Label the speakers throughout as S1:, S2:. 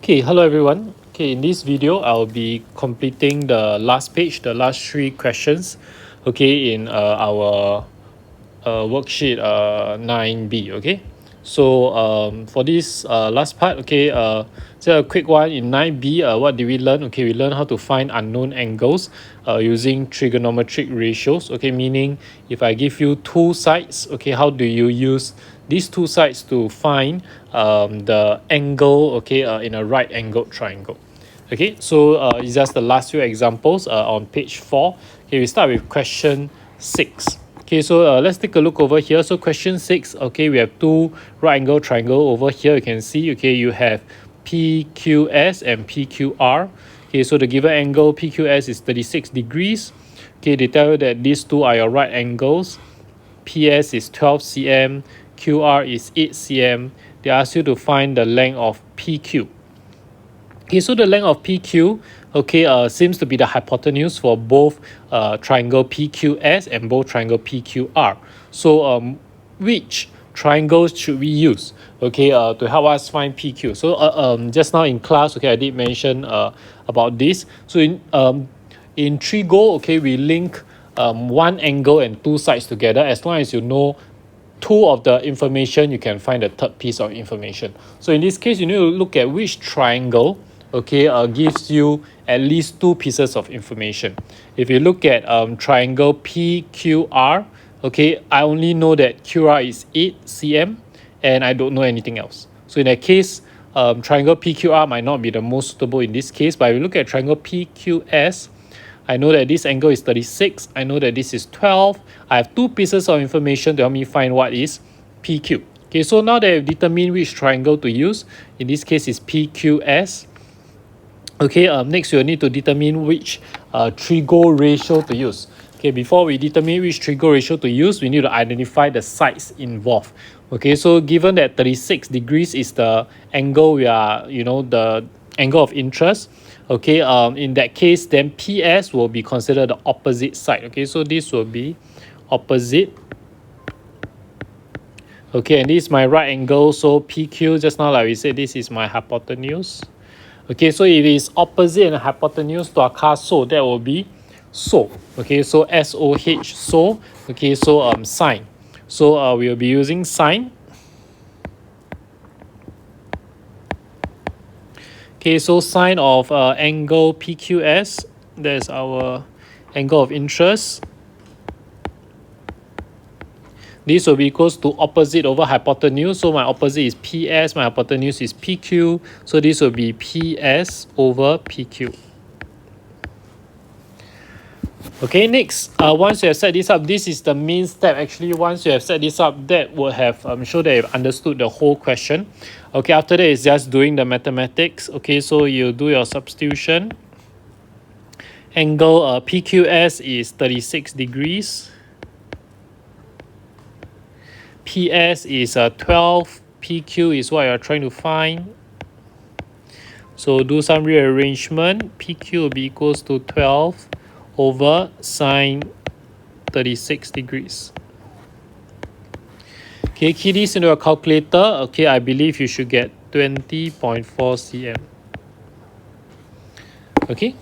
S1: Okay, hello everyone. Okay, in this video, I'll be completing the last page, the last three questions, okay, in our worksheet 9B, okay. So for this last part, okay, so a quick one in 9B, what did we learn? Okay, we learned how to find unknown angles using trigonometric ratios, okay, meaning if I give you two sides, okay, how do you use these two sides to find the angle, okay, in a right angled triangle. Okay, so it's just the last few examples on page 4. Okay, we start with question 6. Okay, so let's take a look over here. So question 6, okay, we have two right angle triangle over here. You can see, okay, you have PQS and PQR. Okay, so the given angle PQS is 36 degrees. Okay, they tell you that these two are your right angles. PS is 12 cm, QR is 8 cm. They ask you to find the length of PQ. Okay, so the length of PQ, okay, seems to be the hypotenuse for both triangle PQS and both triangle PQR. So which triangles should we use, okay, to help us find PQ? So just now in class, okay, I did mention about this. So in Trigo, okay, we link one angle and two sides together. As long as you know two of the information, you can find the third piece of information. So in this case, you need to look at which triangle, okay, gives you at least two pieces of information. If you look at triangle PQR, okay, I only know that QR is 8 cm and I don't know anything else. So in that case, triangle PQR might not be the most suitable in this case, but if you look at triangle PQS, I know that this angle is 36. I know that this is 12. I have two pieces of information to help me find what is PQ. Okay, so now that I've determined which triangle to use, in this case is PQS. Okay, next we'll need to determine which Trigo ratio to use. Okay, before we determine which Trigo ratio to use, we need to identify the sides involved. Okay, so given that 36 degrees is the angle we are, the angle of interest, okay, in that case, then PS will be considered the opposite side. Okay, so this will be opposite. Okay, and this is my right angle, so PQ, just now like we said, this is my hypotenuse. Okay, so if it's opposite and hypotenuse to our so that will be so. Okay, so SOH, so. Okay, so sine. So we'll be using sine. Okay, so sine of angle PQS, that's our angle of interest. This will be equals to opposite over hypotenuse. So my opposite is PS, my hypotenuse is PQ. So this will be PS over PQ. Okay, next, once you have set this up, this is the main step. Actually, once you have set this up, that will have shown that you've understood the whole question. Okay, after that, it's just doing the mathematics. Okay, so you do your substitution. Angle PQS is 36 degrees. PS is 12. PQ is what you're trying to find. So do some rearrangement. PQ will be equals to 12 over sine 36 degrees. Okay, key this into a calculator. Okay, I believe you should get 20.4 cm. Okay.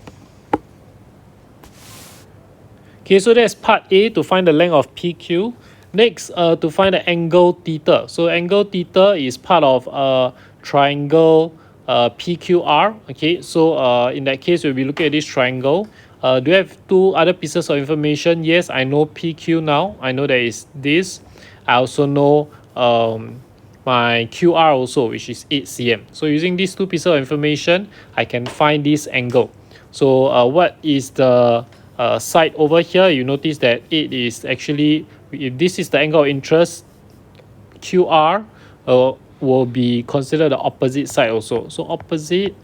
S1: Okay, so that's part A, to find the length of PQ. Next, to find the angle theta. So angle theta is part of triangle PQR. Okay, so in that case, we'll be looking at this triangle. Do you have two other pieces of information? Yes, I know PQ now. I know there is this. I also know my QR also, which is 8 cm. So using these two pieces of information, I can find this angle. So what is the side over here? You notice that it is actually, if this is the angle of interest, QR will be considered the opposite side also. So opposite,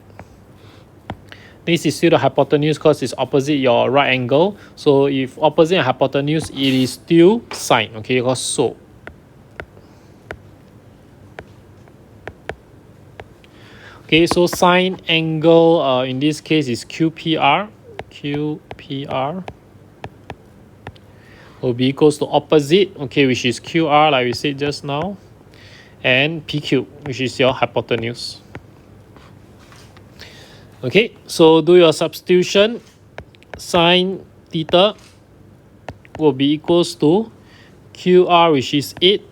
S1: this is still the hypotenuse because it's opposite your right angle. So if opposite and hypotenuse, it is still sine. Okay, because so. Okay, so sine angle in this case is QPR. QPR will be equals to opposite, okay, which is QR, like we said just now, and PQ, which is your hypotenuse. Okay, so do your substitution. Sine theta will be equals to QR, which is 8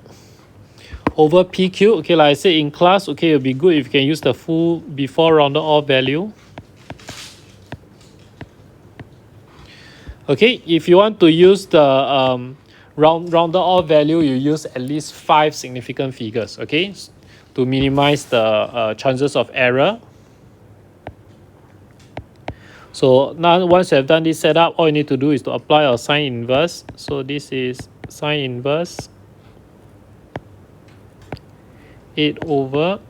S1: over PQ. Okay, like I said in class, okay, it'll be good if you can use the full before rounded off value. Okay, if you want to use the rounded off value, you use at least 5 significant figures, okay, to minimize the chances of error. So now once you have done this setup, all you need to do is to apply our sine inverse. So this is sine inverse 8 over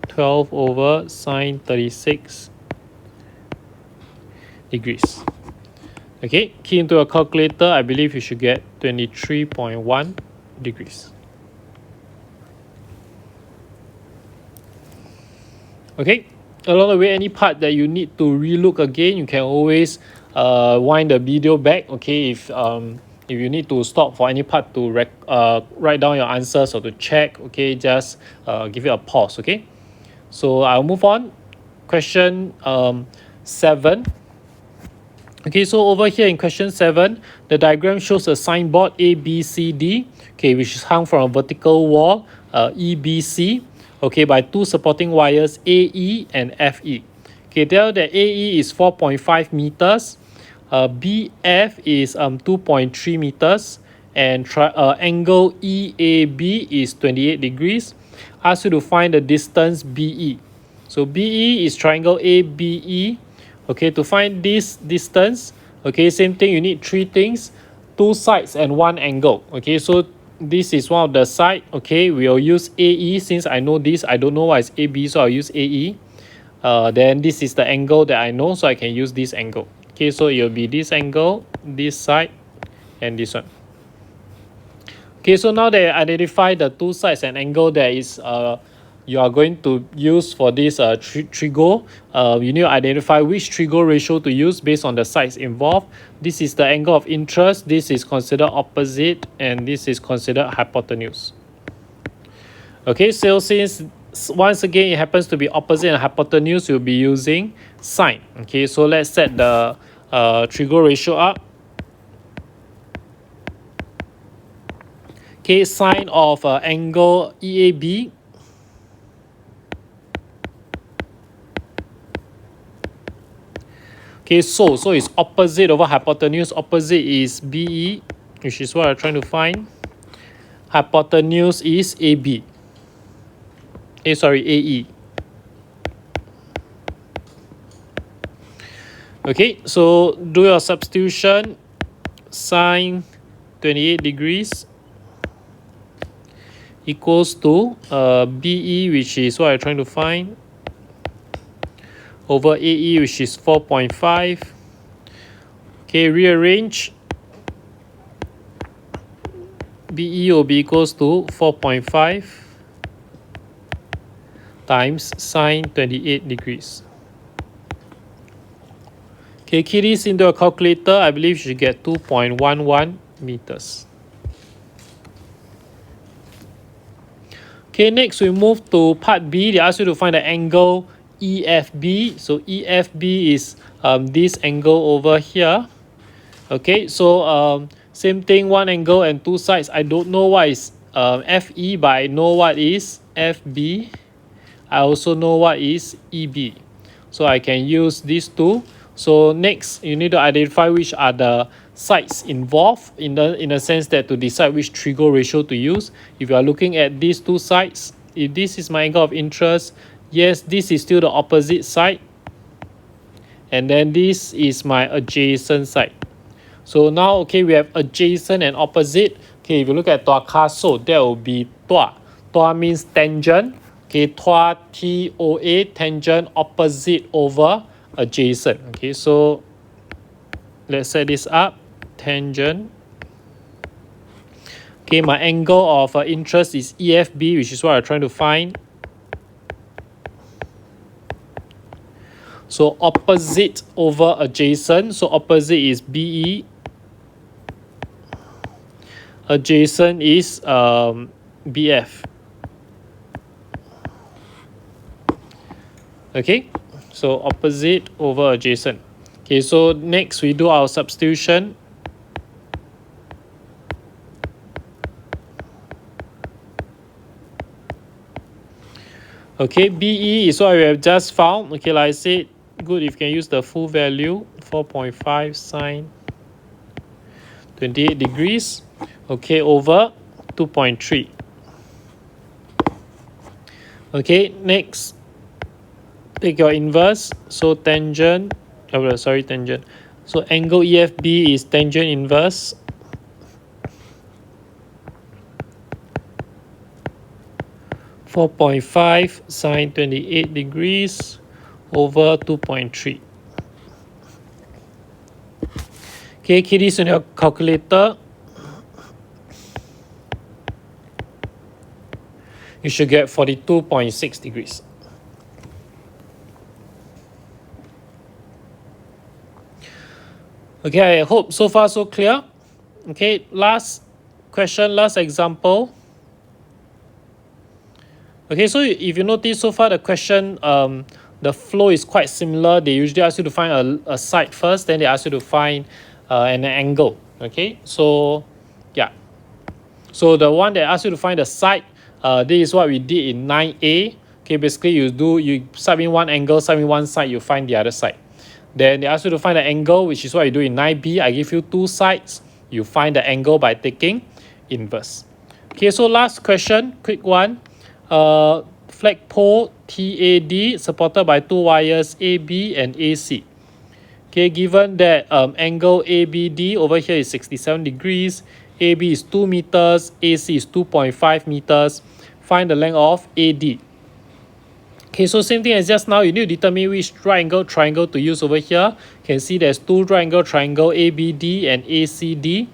S1: 12 over sine 36 degrees. Okay, key into a calculator. I believe you should get 23.1 degrees. Okay, along the way, any part that you need to relook again, you can always wind the video back. Okay, if you need to stop for any part to write down your answers or to check, okay, just give it a pause. Okay, so I'll move on. Question 7. Okay, so over here in question 7, the diagram shows a signboard ABCD, okay, which is hung from a vertical wall, EBC, okay, by 2 supporting wires AE and FE. Okay, tell that AE is 4.5 meters, BF is 2.3 meters, and angle EAB is 28 degrees. Ask you to find the distance BE. So BE is triangle ABE. Okay, to find this distance, okay, same thing, you need 3 things, 2 sides and 1 angle. Okay, so this is one of the side. Okay, we'll use AE. Since I know this, I don't know what is AB, so I'll use AE. Then this is the angle that I know, so I can use this angle. Okay, so it will be this angle, this side, and this one. Okay, so now that I identify the 2 sides and angle that is you are going to use for this Trigo, you need to identify which Trigo ratio to use based on the sides involved. This is the angle of interest, this is considered opposite, and this is considered hypotenuse. Okay, so since once again it happens to be opposite and hypotenuse, you'll be using sine. Okay, so let's set the Trigo ratio up. Okay, sine of angle EAB. Okay, so it's opposite over hypotenuse. Opposite is BE, which is what I'm trying to find. Hypotenuse is AB. AE. Okay, so do your substitution. Sine 28 degrees equals to BE, which is what I'm trying to find, over AE, which is 4.5. Okay, rearrange. BE will be equals to 4.5 times sine 28 degrees. Okay, key this into a calculator. I believe you should get 2.11 meters. Okay, next we move to part B. They ask you to find the angle EFB. So EFB is this angle over here. Okay, so same thing, 1 angle and 2 sides. I don't know what is FE, but I know what is FB. I also know what is EB. So I can use these two. So next, you need to identify which are the sides involved in the sense that to decide which Trigo ratio to use. If you are looking at these 2 sides, if this is my angle of interest, yes, this is still the opposite side. And then this is my adjacent side. So now, okay, we have adjacent and opposite. Okay, if you look at Tua Kaso, that will be Tua. Tua means tangent. Okay, Tua, TOA, tangent, opposite over adjacent. Okay, so let's set this up. Tangent. Okay, my angle of interest is EFB, which is what I'm trying to find. So opposite over adjacent. So opposite is BE. Adjacent is BF. Okay, so opposite over adjacent. Okay, so next we do our substitution. Okay, BE is what we have just found. Okay, like I said, good if you can use the full value, 4.5 sine 28 degrees. Okay, over 2.3. Okay, next, take your inverse. So tangent, tangent. So angle EFB is tangent inverse. (4.5 sine 28 degrees over 2.3). Okay, key this on your calculator. You should get 42.6 degrees. Okay, I hope so far so clear. Okay, last question, last example. Okay, so if you notice so far the question, the flow is quite similar. They usually ask you to find a side first, then they ask you to find an angle. Okay, so yeah. So the one that asks you to find the side, this is what we did in 9A. Okay, basically you sub in one angle, sub in one side, you find the other side. Then they ask you to find the angle, which is what you do in 9B. I give you two sides. You find the angle by taking inverse. Okay, so last question, quick one. Flagpole TAD supported by two wires AB and AC. Okay, given that angle ABD over here is 67 degrees, AB is 2 meters, AC is 2.5 meters. Find the length of AD. Okay, so same thing as just now, you need to determine which right angle triangle to use over here. You can see there's two right angle triangle ABD and ACD.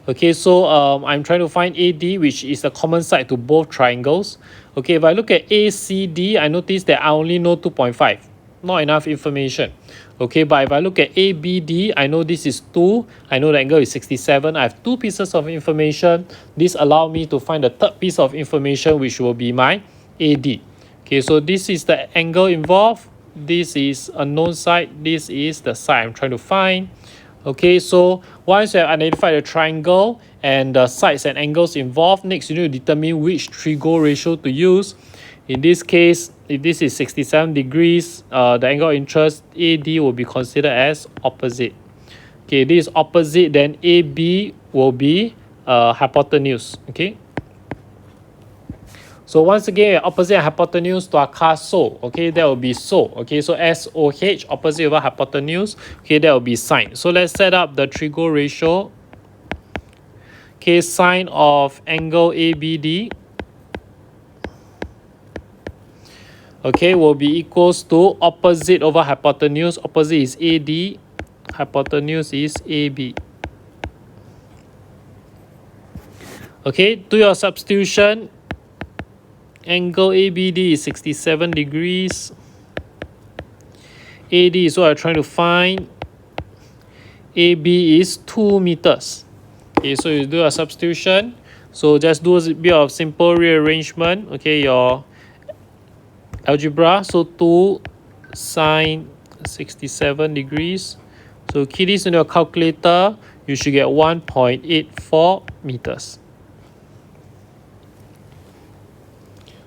S1: Okay, so I'm trying to find AD, which is the common side to both triangles. Okay, if I look at ACD, I notice that I only know 2.5. Not enough information. Okay, but if I look at ABD, I know this is 2. I know the angle is 67. I have two pieces of information. This allows me to find the third piece of information, which will be my AD. Okay, so this is the angle involved. This is a known side. This is the side I'm trying to find. Okay, so once you have identified the triangle and the sides and angles involved, next you need to determine which Trigo ratio to use. In this case, if this is 67 degrees, the angle of interest AD will be considered as opposite. Okay, this is opposite, then AB will be hypotenuse. Okay. So once again, opposite and hypotenuse to our so. Okay, that will be so. Okay, so SOH, opposite over hypotenuse. Okay, that will be sine. So let's set up the Trigo ratio. Okay, sine of angle ABD. Okay, will be equals to opposite over hypotenuse. Opposite is AD. Hypotenuse is AB. Okay, do your substitution. Angle ABD is 67 degrees. AD is what I'm trying to find. AB is 2 meters. Okay, so you do a substitution. So just do a bit of simple rearrangement. Okay, your algebra. So 2 sine 67 degrees. So key this in your calculator. You should get 1.84 meters.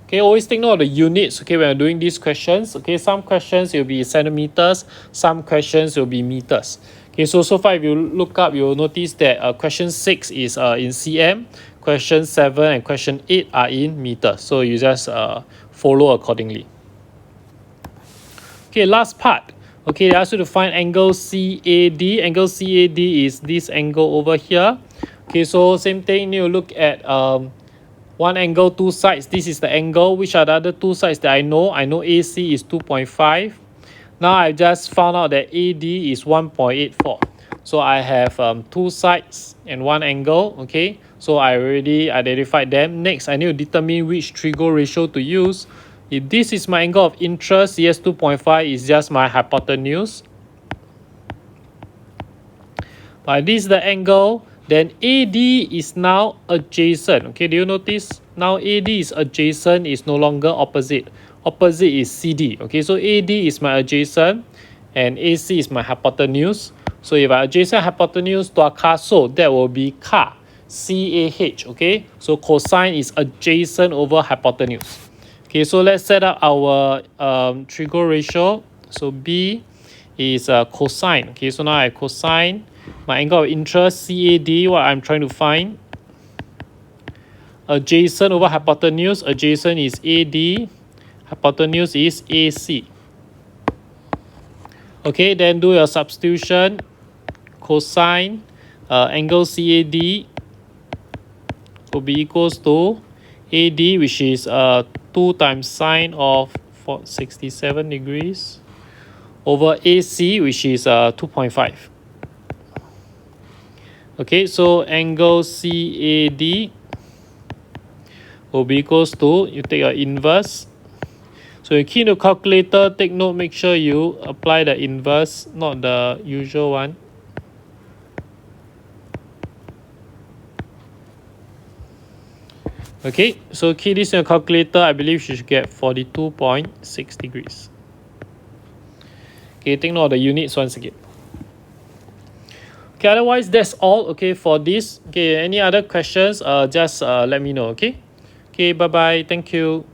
S1: Okay, always take note of the units, okay, when you're doing these questions. Okay, some questions will be centimeters, some questions will be meters. Okay, so far if you look up, you'll notice that question 6 is in cm, question 7 and question 8 are in meters. So you just follow accordingly. Okay, last part. Okay, they ask you to find angle CAD. Angle CAD is this angle over here. Okay, so same thing, you need to look at one angle, two sides. This is the angle. Which are the other two sides that I know? I know AC is 2.5. Now I just found out that AD is 1.84. So I have two sides and one angle. Okay, so I already identified them. Next, I need to determine which Trigo ratio to use. If this is my angle of interest, yes, 2.5 is just my hypotenuse. But this is the angle. Then AD is now adjacent. Okay, do you notice? Now AD is adjacent, is no longer opposite. opposite is CD. Okay, so AD is my adjacent and AC is my hypotenuse. So if I adjacent hypotenuse to a car, so that will be car, CAH. Okay, so cosine is adjacent over hypotenuse. Okay, so let's set up our Trigo ratio. So B is cosine. Okay, so now I cosine my angle of interest CAD, what I'm trying to find. Adjacent over hypotenuse, adjacent is AD, hypotenuse is AC. Okay, then do your substitution. Cosine angle CAD will be equals to AD, which is 2 times sine of 67 degrees over AC, which is 2.5. Okay, so angle CAD will be equals to, you take your inverse. So you key into calculator, take note, make sure you apply the inverse, not the usual one. Okay, so key this in your calculator, I believe you should get 42.6 degrees. Okay, take note of the units once again. Okay, otherwise that's all, okay, for this. Okay, any other questions, just let me know, okay? Okay, bye-bye, thank you.